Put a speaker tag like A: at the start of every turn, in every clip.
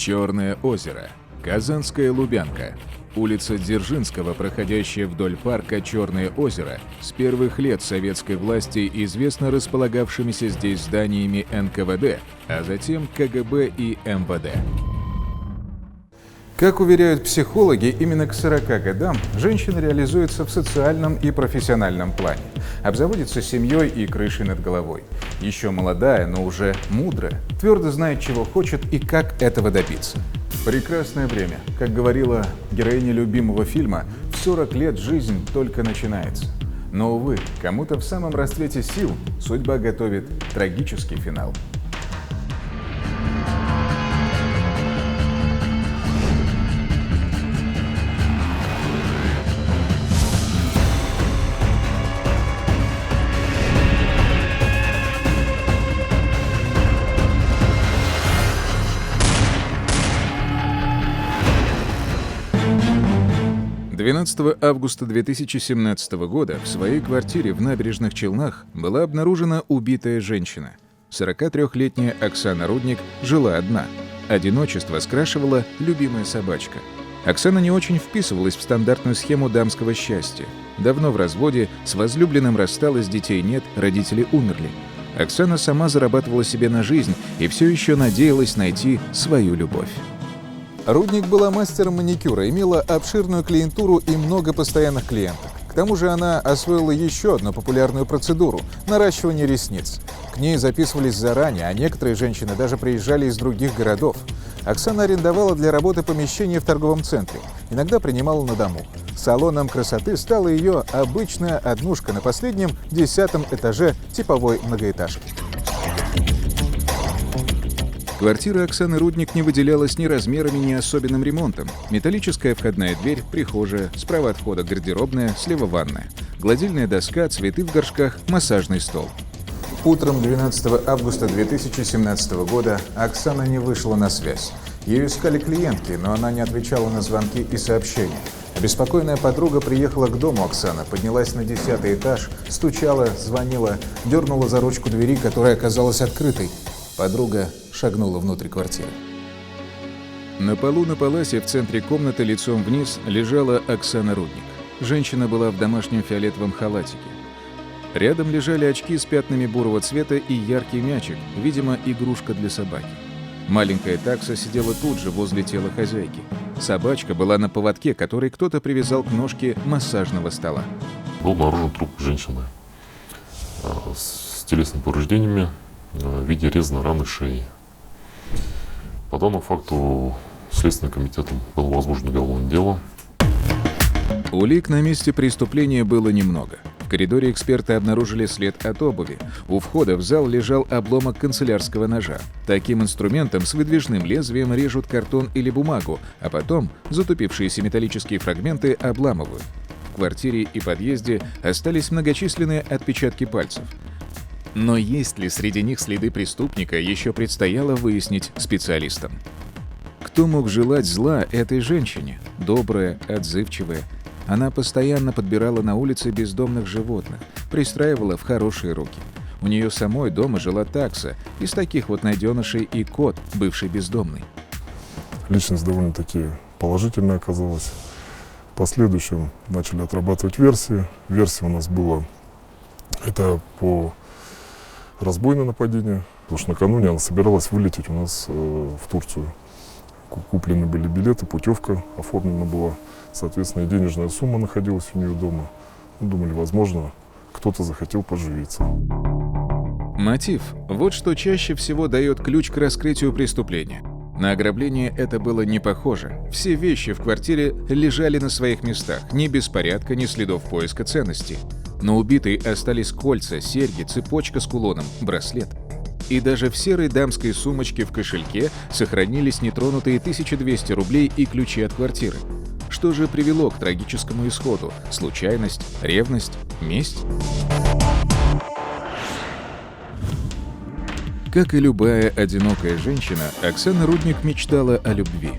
A: Черное озеро, Казанская Лубянка, улица Дзержинского, проходящая вдоль парка Черное озеро, с первых лет советской власти известна располагавшимися здесь зданиями НКВД, а затем КГБ и МВД. Как уверяют психологи, именно к 40 годам женщина реализуется в социальном и профессиональном плане, обзаводится семьей и крышей над головой. Еще молодая, но уже мудрая, твердо знает, чего хочет и как этого добиться. Прекрасное время. Как говорила героиня любимого фильма, в 40 лет жизнь только начинается. Но, увы, кому-то в самом расцвете сил судьба готовит трагический финал. — 12 августа 2017 года в своей квартире в Набережных Челнах была обнаружена убитая женщина. 43-летняя Оксана Рудник жила одна. Одиночество скрашивала любимая собачка. Оксана не очень вписывалась в стандартную схему дамского счастья. Давно в разводе, с возлюбленным рассталась, детей нет, родители умерли. Оксана сама зарабатывала себе на жизнь и все еще надеялась найти свою любовь. Рудник была мастером маникюра, имела обширную клиентуру и много постоянных клиенток. К тому же она освоила еще одну популярную процедуру – наращивание ресниц. К ней записывались заранее, а некоторые женщины даже приезжали из других городов. Оксана арендовала для работы помещение в торговом центре, иногда принимала на дому. Салоном красоты стала ее обычная однушка на последнем 10-м этаже типовой многоэтажки. Квартира Оксаны Рудник не выделялась ни размерами, ни особенным ремонтом. Металлическая входная дверь, прихожая, справа от входа гардеробная, слева ванная. Гладильная доска, цветы в горшках, массажный стол. Утром 12 августа 2017 года Оксана не вышла на связь. Ее искали клиентки, но она не отвечала на звонки и сообщения. Обеспокоенная подруга приехала к дому Оксаны, поднялась на 10-й этаж, стучала, звонила, дернула за ручку двери, которая оказалась открытой. Подруга шагнула внутрь квартиры. На полу на паласе в центре комнаты лицом вниз лежала Оксана Рудник. Женщина была в домашнем фиолетовом халатике. Рядом лежали очки с пятнами бурого цвета и яркий мячик, видимо, игрушка для собаки. Маленькая такса сидела тут же, возле тела хозяйки. Собачка была на поводке, который кто-то привязал к ножке массажного стола.
B: Был обнаружен труп женщины с телесными повреждениями в виде резаной раны шеи. По данному факту Следственным комитетом было возбуждено уголовное дело.
A: Улик на месте преступления было немного. В коридоре эксперты обнаружили след от обуви. У входа в зал лежал обломок канцелярского ножа. Таким инструментом с выдвижным лезвием режут картон или бумагу, а потом затупившиеся металлические фрагменты обламывают. В квартире и подъезде остались многочисленные отпечатки пальцев. Но есть ли среди них следы преступника, еще предстояло выяснить специалистам. Кто мог желать зла этой женщине? Добрая, отзывчивая. Она постоянно подбирала на улице бездомных животных, пристраивала в хорошие руки. У нее самой дома жила такса, из таких вот найденышей и кот, бывший бездомный.
C: Личность довольно-таки положительная оказалась. В последующем начали отрабатывать версии. Версия у нас была это по разбойное нападение, потому что накануне она собиралась вылететь у нас в Турцию. Куплены были билеты, путевка оформлена была, соответственно, и денежная сумма находилась у нее дома. Мы думали, возможно, кто-то захотел поживиться.
A: Мотив – вот что чаще всего дает ключ к раскрытию преступления. На ограбление это было не похоже. Все вещи в квартире лежали на своих местах, ни беспорядка, ни следов поиска ценностей. На убитой остались кольца, серьги, цепочка с кулоном, браслет. И даже в серой дамской сумочке в кошельке сохранились нетронутые 1200 рублей и ключи от квартиры. Что же привело к трагическому исходу? Случайность, ревность, месть? Как и любая одинокая женщина, Оксана Рудник мечтала о любви.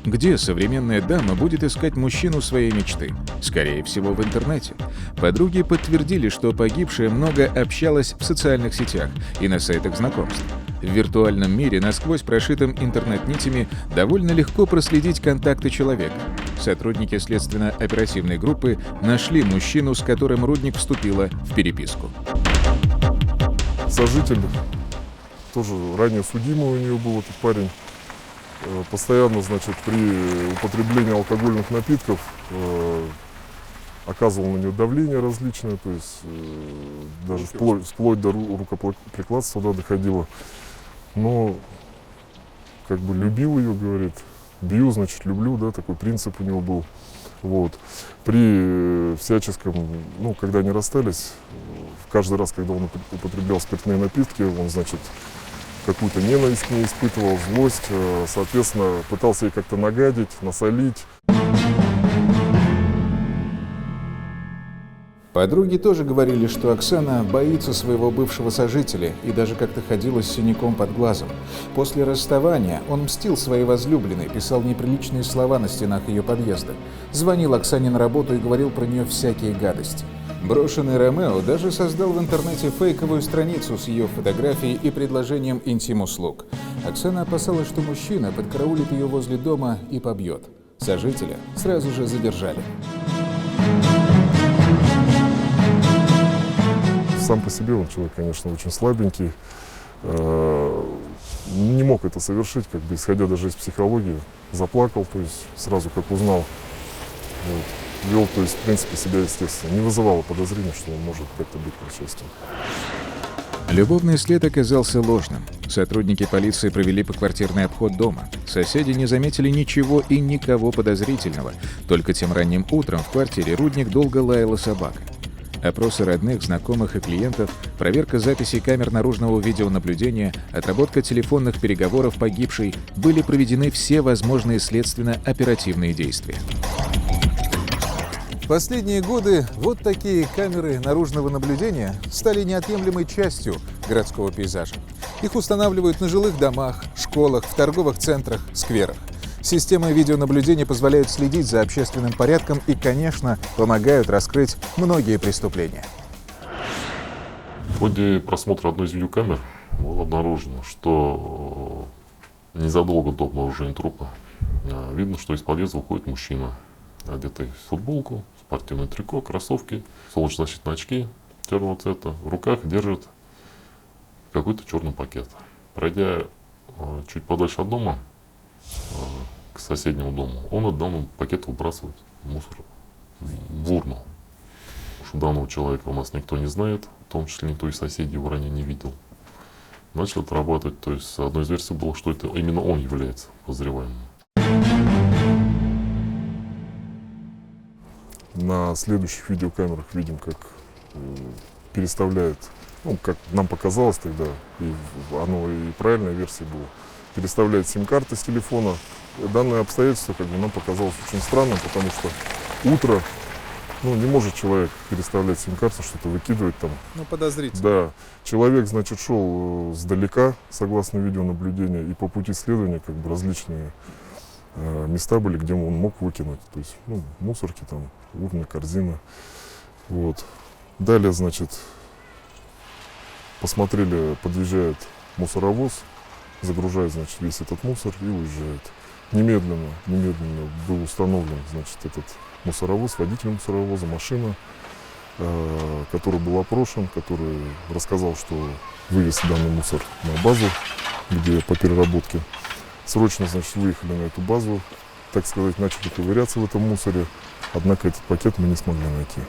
A: Где современная дама будет искать мужчину своей мечты? Скорее всего, в интернете. Подруги подтвердили, что погибшая много общалась в социальных сетях и на сайтах знакомств. В виртуальном мире, насквозь прошитым интернет-нитями, довольно легко проследить контакты человека. Сотрудники следственно-оперативной группы нашли мужчину, с которым Рудник вступила в переписку.
C: Сожитель, тоже ранее судимый у нее был этот парень, постоянно, значит, при употреблении алкогольных напитков оказывал на нее давление различное, то есть даже вплоть до рукоприкладства туда доходило. Но как бы любил ее, говорит, бью, значит, люблю, да, такой принцип у него был. Вот. При всяческом, ну, когда они расстались, каждый раз, когда он употреблял спиртные напитки, он, значит, какую-то ненависть к ней испытывал, злость, соответственно, пытался ей как-то нагадить, насолить.
A: Подруги тоже говорили, что Оксана боится своего бывшего сожителя и даже как-то ходила с синяком под глазом. После расставания он мстил своей возлюбленной, писал неприличные слова на стенах ее подъезда, звонил Оксане на работу и говорил про нее всякие гадости. Брошенный Ромео даже создал в интернете фейковую страницу с ее фотографией и предложением интим-услуг. Оксана опасалась, что мужчина подкараулит ее возле дома и побьет. Сожителя сразу же задержали.
C: Сам по себе он человек, конечно, очень слабенький, не мог это совершить, как бы исходя даже из психологии, заплакал, то есть сразу как узнал, вот, вел, то есть в принципе себя естественно, не вызывало подозрения, что он может как-то быть причастен.
A: Любовный след оказался ложным. Сотрудники полиции провели поквартирный обход дома. Соседи не заметили ничего и никого подозрительного. Только тем ранним утром в квартире Рудник долго лаяла собака. Опросы родных, знакомых и клиентов, проверка записей камер наружного видеонаблюдения, отработка телефонных переговоров погибшей — были проведены все возможные следственно-оперативные действия. В последние годы вот такие камеры наружного наблюдения стали неотъемлемой частью городского пейзажа. Их устанавливают на жилых домах, школах, в торговых центрах, скверах. Системы видеонаблюдения позволяют следить за общественным порядком и, конечно, помогают раскрыть многие преступления.
B: В ходе просмотра одной из видеокамер было обнаружено, что незадолго до обнаружения трупа видно, что из подъезда выходит мужчина, одетый в футболку, спортивное трико, кроссовки, солнечнозащитные очки черного цвета, в руках держит какой-то черный пакет. Пройдя чуть подальше от дома, к соседнему дому, он от данного пакета выбрасывает мусор в урну. Что данного человека у нас никто не знает, в том числе никто из соседей его ранее не видел. Начал отрабатывать, то есть одной из версий было, что это именно он является подозреваемым.
C: На следующих видеокамерах видим, как переставляет, ну, как нам показалось тогда, и оно и правильная версия была, переставляет сим-карты с телефона. Данное обстоятельство, как бы, нам показалось очень странным, потому что утро, ну, не может человек переставлять сим-карту, что-то выкидывать там.
A: Ну, подозрительно.
C: Да. Человек, значит, шел сдалека, согласно видеонаблюдению, и по пути следования, как бы, различные места были, где он мог выкинуть. То есть, ну, мусорки, там, урны, корзины. Вот. Далее, значит, посмотрели, подъезжает мусоровоз, загружает, значит, весь этот мусор и уезжает. Немедленно был установлен, значит, этот мусоровоз, водитель мусоровоза, машина, который был опрошен, который рассказал, что вывез данный мусор на базу, где по переработке. Срочно, значит, выехали на эту базу, так сказать, начали ковыряться в этом мусоре, однако этот пакет мы не смогли найти.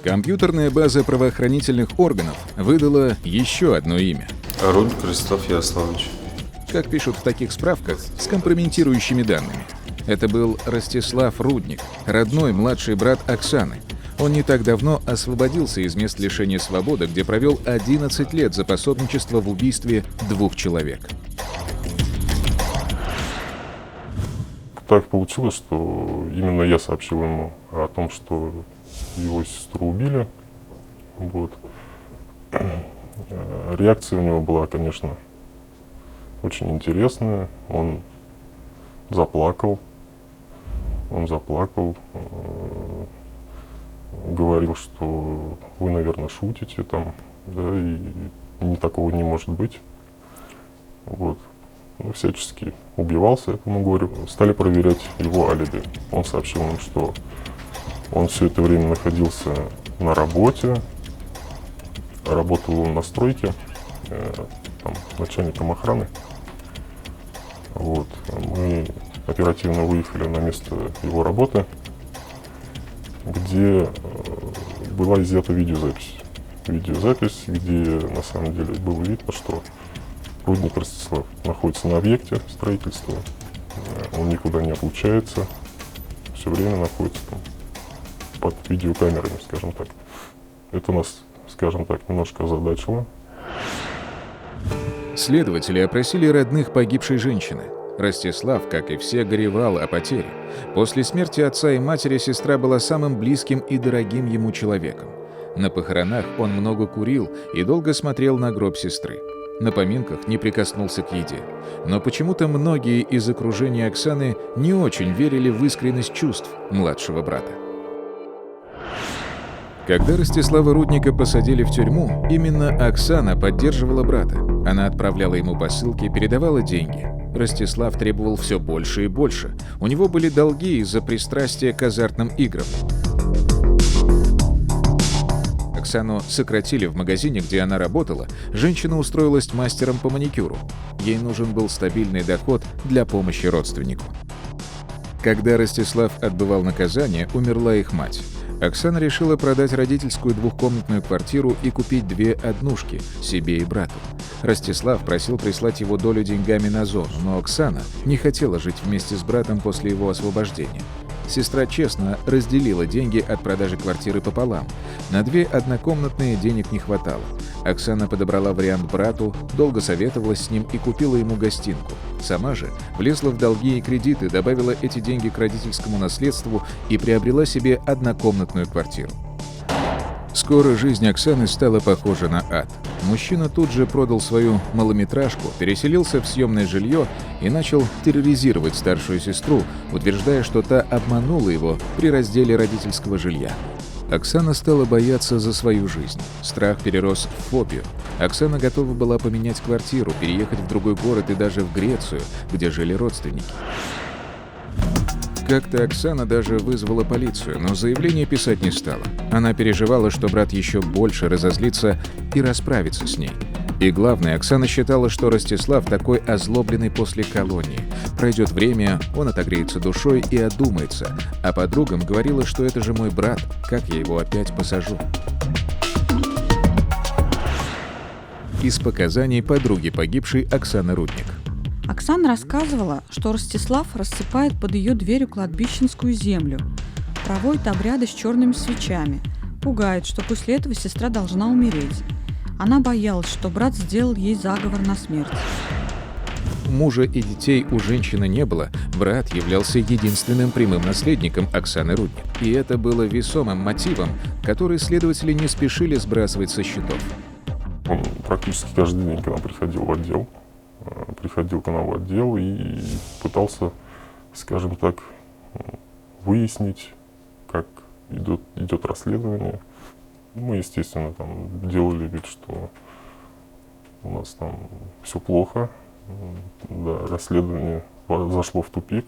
A: Компьютерная база правоохранительных органов выдала еще одно имя.
D: Рудник Ростислав Ярославович.
A: Как пишут в таких справках, с компрометирующими данными. Это был Ростислав Рудник, родной младший брат Оксаны. Он не так давно освободился из мест лишения свободы, где провел 11 лет за пособничество в убийстве 2 человек.
E: Так получилось, что именно я сообщил ему о том, что его сестру убили. Вот. Реакция у него была, конечно, очень интересная. Он заплакал. Говорил, что вы, наверное, шутите там. да, и такого не может быть. Вот. Ну, всячески убивался этому горю. Стали проверять его алиби. Он сообщил нам, что он все это время находился на работе, работал он на стройке, там, начальником охраны. Вот. Мы оперативно выехали на место его работы, где была изъята видеозапись. Видеозапись, где на самом деле было видно, что Рудник Ростислав находится на объекте строительства, он никуда не отлучается, все время находится там под видеокамерами, скажем так. Это нас, скажем так, немножко озадачило.
A: Следователи опросили родных погибшей женщины. Ростислав, как и все, горевал о потере. После смерти отца и матери сестра была самым близким и дорогим ему человеком. На похоронах он много курил и долго смотрел на гроб сестры. На поминках не прикоснулся к еде. Но почему-то многие из окружения Оксаны не очень верили в искренность чувств младшего брата. Когда Ростислава Рудника посадили в тюрьму, именно Оксана поддерживала брата. Она отправляла ему посылки, передавала деньги. Ростислав требовал все больше и больше. У него были долги из-за пристрастия к азартным играм. Оксану сократили в магазине, где она работала. Женщина устроилась мастером по маникюру. Ей нужен был стабильный доход для помощи родственнику. Когда Ростислав отбывал наказание, умерла их мать. Оксана решила продать родительскую двухкомнатную квартиру и купить 2 однушки себе и брату. Ростислав просил прислать его долю деньгами на зону, но Оксана не хотела жить вместе с братом после его освобождения. Сестра честно разделила деньги от продажи квартиры пополам. На 2 однокомнатные денег не хватало. Оксана подобрала вариант брату, долго советовалась с ним и купила ему гостинку. Сама же влезла в долги и кредиты, добавила эти деньги к родительскому наследству и приобрела себе однокомнатную квартиру. Скоро жизнь Оксаны стала похожа на ад. Мужчина тут же продал свою малометражку, переселился в съемное жилье и начал терроризировать старшую сестру, утверждая, что та обманула его при разделе родительского жилья. Оксана стала бояться за свою жизнь. Страх перерос в фобию. Оксана готова была поменять квартиру, переехать в другой город и даже в Грецию, где жили родственники. Как-то Оксана даже вызвала полицию, но заявление писать не стала. Она переживала, что брат еще больше разозлится и расправится с ней. И главное, Оксана считала, что Ростислав такой озлобленный после колонии. Пройдет время, он отогреется душой и одумается, а подругам говорила, что это же мой брат, как я его опять посажу. Из показаний подруги погибшей Оксаны Рудник.
F: Оксана рассказывала, что Ростислав рассыпает под ее дверью кладбищенскую землю, проводит обряды с черными свечами, пугает, что после этого сестра должна умереть. Она боялась, что брат сделал ей заговор на смерть.
A: Мужа и детей у женщины не было, брат являлся единственным прямым наследником Оксаны Рудник. И это было весомым мотивом, который следователи не спешили сбрасывать со счетов.
E: Он практически каждый день к нам приходил в отдел. И пытался, скажем так, выяснить, как идет расследование. Мы, естественно, там делали вид, что у нас там все плохо. Да, расследование зашло в тупик.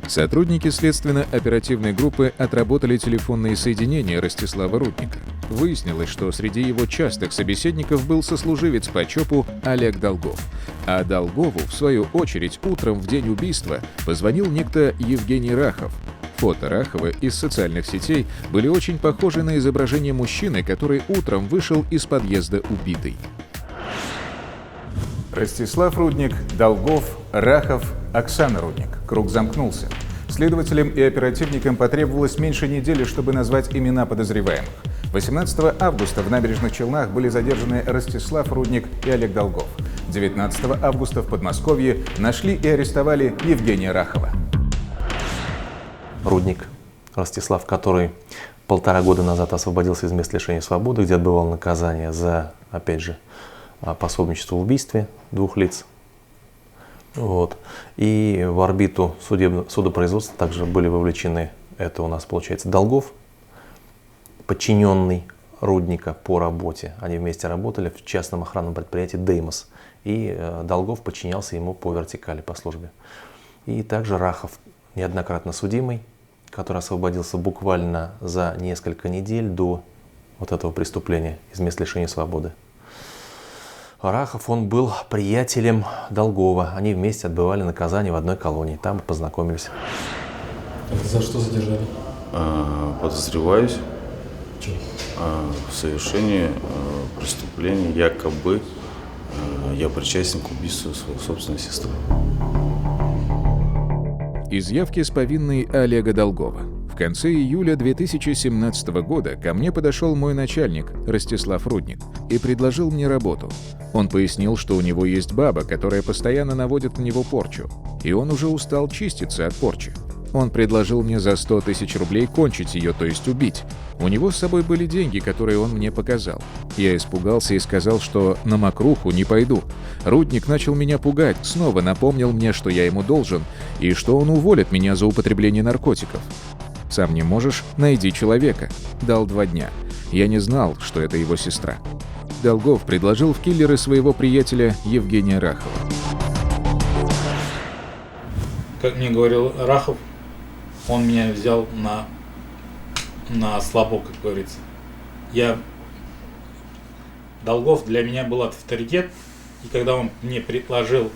A: Сотрудники следственно-оперативной группы отработали телефонные соединения Ростислава Рудника. Выяснилось, что среди его частых собеседников был сослуживец по ЧОПу Олег Долгов. А Долгову, в свою очередь, утром в день убийства позвонил некто Евгений Рахов. Фото Рахова из социальных сетей были очень похожи на изображение мужчины, который утром вышел из подъезда убитый. Ростислав Рудник, Долгов, Рахов, Оксана Рудник. Круг замкнулся. Следователям и оперативникам потребовалось меньше недели, чтобы назвать имена подозреваемых. 18 августа в Набережных Челнах были задержаны Ростислав Рудник и Олег Долгов. 19 августа в Подмосковье нашли и арестовали Евгения Рахова.
G: Рудник Ростислав, который 1,5 года назад освободился из мест лишения свободы, где отбывал наказание за, опять же, пособничество в убийстве 2 лиц. Вот. И в орбиту судопроизводства также были вовлечены, это у нас получается Долгов, подчиненный Рудника по работе. Они вместе работали в частном охранном предприятии «Деймос». И Долгов подчинялся ему по вертикали, по службе. И также Рахов, неоднократно судимый, который освободился буквально за несколько недель до вот этого преступления из мест лишения свободы. Рахов, он был приятелем Долгова. Они вместе отбывали наказание в одной колонии. Там и познакомились.
H: За что задержали?
D: Подозреваюсь в совершении преступления, якобы я причастен к убийству своей собственной сестры.
A: Из явки с повинной Олега Долгова. В конце июля 2017 года ко мне подошел мой начальник, Ростислав Рудник, и предложил мне работу. Он пояснил, что у него есть баба, которая постоянно наводит на него порчу, и он уже устал чиститься от порчи. Он предложил мне за 100 тысяч рублей кончить ее, то есть убить. У него с собой были деньги, которые он мне показал. Я испугался и сказал, что на мокруху не пойду. Рудник начал меня пугать, снова напомнил мне, что я ему должен, и что он уволит меня за употребление наркотиков. «Сам не можешь? Найди человека». Дал 2 дня. Я не знал, что это его сестра. Долгов предложил в киллеры своего приятеля Евгения Рахова.
H: Как мне говорил Рахов, он меня взял на слабо, как говорится. Долгов для меня был авторитет, и когда он мне предложил,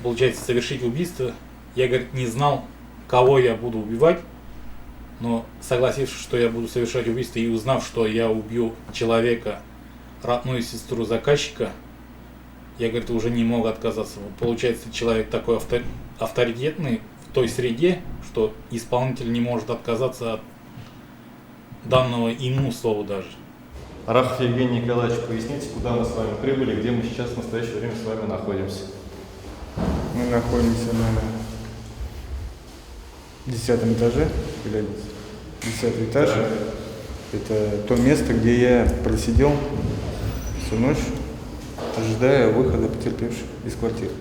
H: получается, совершить убийство, я, говорит, не знал, кого я буду убивать, но согласившись, что я буду совершать убийство и узнав, что я убью человека, родную сестру заказчика, я, говорит, уже не мог отказаться. Вот получается, человек такой авторитетный в той среде, что исполнитель не может отказаться от данного ему слова даже.
I: Рахов Евгений Николаевич, поясните, куда мы с вами прибыли, где мы сейчас в настоящее время с вами находимся?
J: Мы находимся на 10 этаже, 10 этаж. Это то место, где я просидел всю ночь, ожидая выхода потерпевших из квартиры.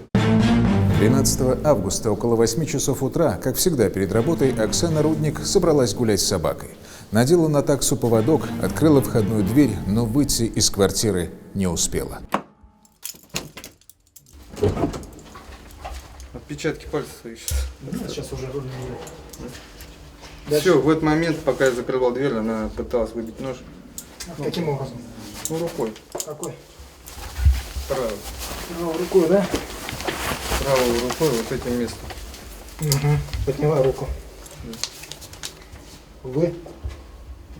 A: 13 августа около 8 часов утра, как всегда перед работой, Оксана Рудник собралась гулять с собакой. Надела на таксу поводок, открыла входную дверь, но выйти из квартиры не успела.
J: Отпечатки пальцев своих сейчас.
H: Сейчас уже
J: Все, в этот момент, пока я закрывал дверь, она пыталась выбить нож.
H: Каким образом?
J: Рукой.
H: Какой?
J: Правой.
H: Рукой, да?
J: Правой рукой вот этим местом.
H: Угу. Подняла руку. Вы?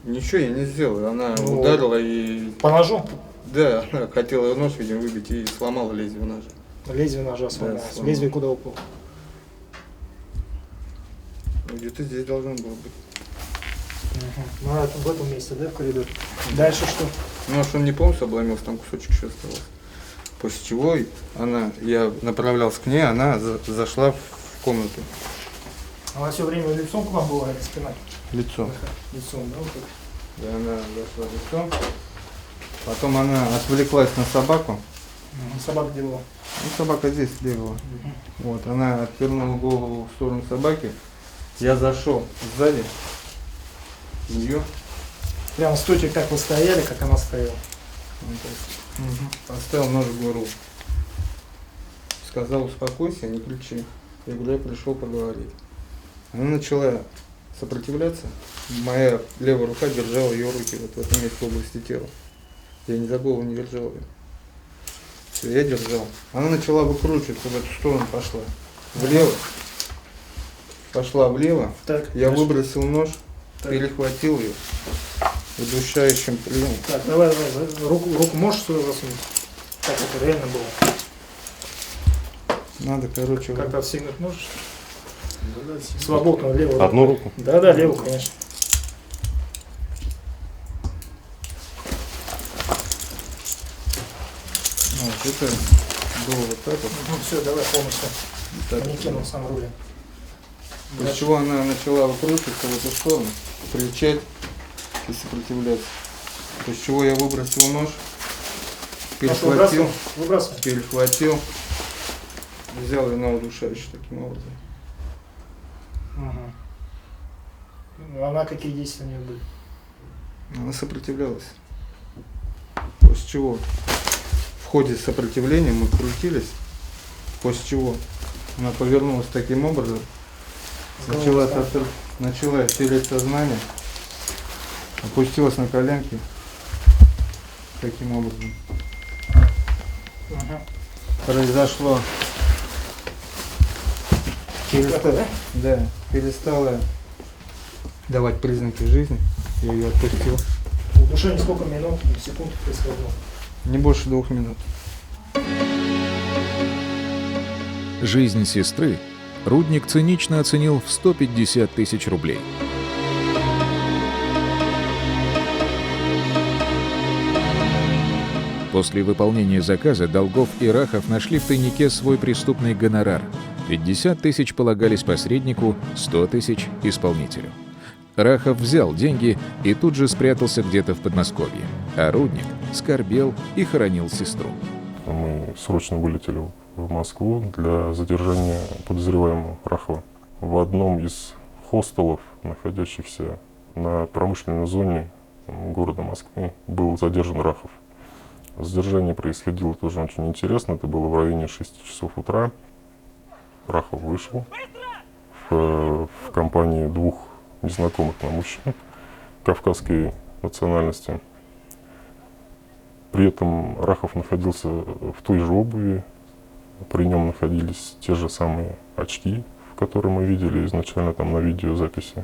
J: Ничего я не сделал. Она ударила и...
H: По ножу?
J: Да, она хотела нож, видимо, выбить и сломала лезвие ножа.
H: Лезвие ножа сломалось.
J: Да,
H: Лезвие куда упало?
J: Где-то здесь должно было быть.
H: Ну, это в этом месте, да, в коридоре? Дальше что?
J: Нож он не полностью обломился, там кусочек еще оставался. После чего я направлялся к ней, она зашла в комнату.
H: Она все время лицом к вам была, или спиной?
J: Лицом.
H: Лицом, да, вот так?
J: Да, она зашла лицом. Потом она отвлеклась на собаку.
H: Собака где была?
J: Ну, собака здесь бегала. Вот, она отвернула голову в сторону собаки. Я зашел сзади нее.
H: Прямо стойте, как вы стояли, как она стояла.
J: Поставил нож в горло. Сказал, успокойся, не кричи. Я говорю, я пришел поговорить. Она начала сопротивляться. Моя левая рука держала ее руки вот в этом месте, в области тела. Я ни за голову не держал ее. Все, я держал. Она начала выкручиваться, в эту сторону пошла. Влево. Пошла влево.
H: Так,
J: я
H: дальше.
J: выбросил нож,
H: Так.
J: перехватил ее удушающим приемом.
H: Так, давай, руку можешь сюда засунуть? Так это реально было.
J: Надо, короче,
H: Как-то отстегнуть можешь? Свободно, левую.
E: Одну руку?
H: Да, левую, конечно.
J: вот это было вот так вот.
H: Ну все, давай полностью.
J: Так
H: Не
J: вот.
H: кинул сам рулем.
J: После чего она начала выкручиваться в эту сторону, кричать и сопротивляться. После чего я выбросил нож, перехватил, взял ее на удушающий таким образом.
H: Ага. Она какие действия у нее были?
J: Она сопротивлялась. После чего в ходе сопротивления мы крутились, после чего она повернулась таким образом, начала терять сознание, опустилась на коленки таким образом. Произошло. Перестала давать признаки жизни, я ее отпустил.
K: Удушение сколько минут или секунд происходило?
J: Не больше 2 минут.
A: Жизнь сестры Рудник цинично оценил в 150 тысяч рублей. После выполнения заказа Долгов и Рахов нашли в тайнике свой преступный гонорар. 50 тысяч полагались посреднику, 100 тысяч – исполнителю. Рахов взял деньги и тут же спрятался где-то в Подмосковье. А Рудник скорбел и хоронил сестру.
E: Мы срочно вылетели в Москву для задержания подозреваемого Рахова. В одном из хостелов, находящихся на промышленной зоне города Москвы, был задержан Рахов. Задержание происходило тоже очень интересно. Это было в районе 6 часов утра. Рахов вышел в компании 2 незнакомых нам мужчин кавказской национальности. При этом Рахов находился в той же обуви, при нем находились те же самые очки, которые мы видели изначально там на видеозаписи.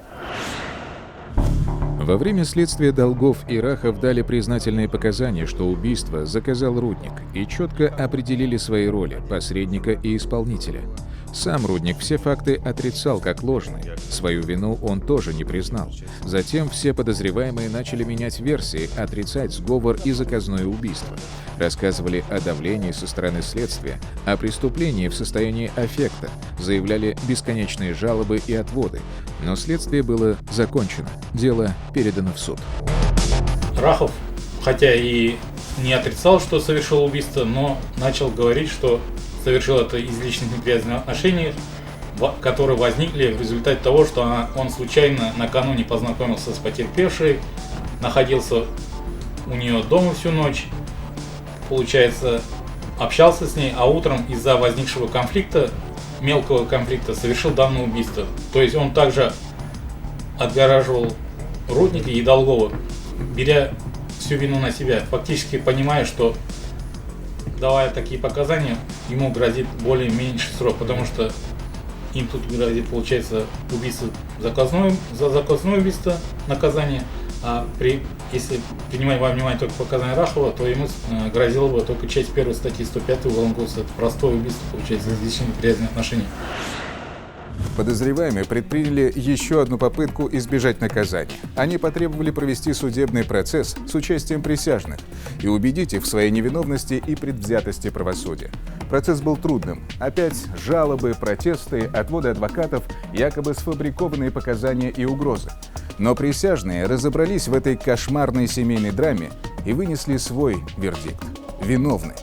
A: Во время следствия Долгов и Рахов дали признательные показания, что убийство заказал Рудник, и четко определили свои роли – посредника и исполнителя. Сам Рудник все факты отрицал как ложные. Свою вину он тоже не признал. Затем все подозреваемые начали менять версии, отрицать сговор и заказное убийство. Рассказывали о давлении со стороны следствия, о преступлении в состоянии аффекта, заявляли бесконечные жалобы и отводы. Но следствие было закончено. Дело передано в суд.
H: Рахов, хотя и не отрицал, что совершил убийство, но начал говорить, что совершил это из личных неприязных отношений, которые возникли в результате того, что он случайно накануне познакомился с потерпевшей, находился у нее дома всю ночь, получается, общался с ней, а утром из-за возникшего конфликта, мелкого конфликта, совершил данное убийство. То есть он также отгораживал Рудника и Долгова, беря всю вину на себя, фактически понимая, что давая такие показания, ему грозит более меньший срок, потому что им тут грозит, получается, убийство за заказное убийство наказание, а если принимать во внимание только показания Рахова, то ему грозило бы только часть 1 статьи 105 Уголовного кодекса, это простое убийство, получается, из личных неприязных отношений.
A: Подозреваемые предприняли еще одну попытку избежать наказания. Они потребовали провести судебный процесс с участием присяжных и убедить их в своей невиновности и предвзятости правосудия. Процесс был трудным. Опять жалобы, протесты, отводы адвокатов, якобы сфабрикованные показания и угрозы. Но присяжные разобрались в этой кошмарной семейной драме и вынесли свой вердикт. Виновны.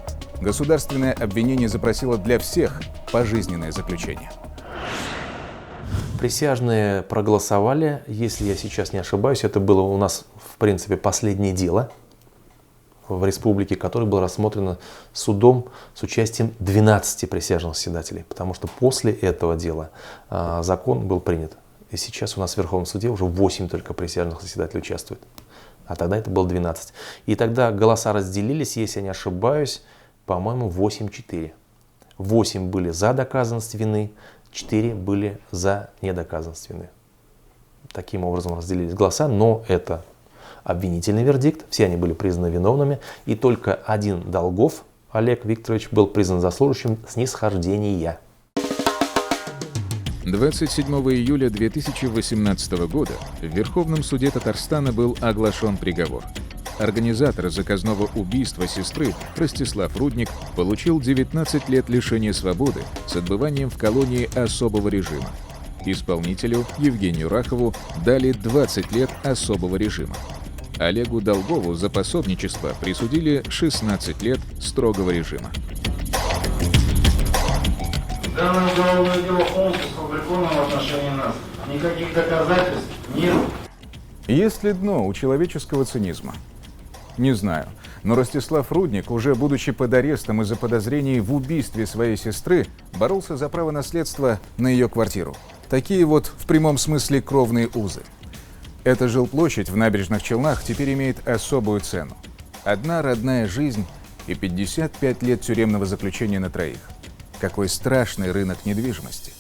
A: Государственное обвинение запросило для всех пожизненное заключение.
G: Присяжные проголосовали, если я сейчас не ошибаюсь, это было у нас, в принципе, последнее дело в республике, которое было рассмотрено судом с участием 12 присяжных заседателей, потому что после этого дела закон был принят. И сейчас у нас в Верховном суде уже 8 только присяжных заседателей участвует, а тогда это было 12. И тогда голоса разделились, если я не ошибаюсь, по-моему, 8-4. 8 были за доказанность вины, 4 были за недоказанность вины. Таким образом разделились голоса, но это обвинительный вердикт, все они были признаны виновными, и только один Долгов, Олег Викторович, был признан заслуживающим снисхождения.
A: 27 июля 2018 года в Верховном суде Татарстана был оглашен приговор. Организатор заказного убийства сестры Ростислав Рудник получил 19 лет лишения свободы с отбыванием в колонии особого режима. Исполнителю Евгению Рахову дали 20 лет особого режима. Олегу Долгову за пособничество присудили 16 лет строгого режима.
K: Данное уголовное дело полностью сфабриковано в отношении нас. Никаких доказательств нет.
A: Есть ли дно у человеческого цинизма? Не знаю. Но Ростислав Рудник, уже будучи под арестом из-за подозрений в убийстве своей сестры, боролся за право наследства на ее квартиру. Такие вот, в прямом смысле, кровные узы. Эта жилплощадь в Набережных Челнах теперь имеет особую цену. Одна родная жизнь и 55 лет тюремного заключения на троих. Какой страшный рынок недвижимости.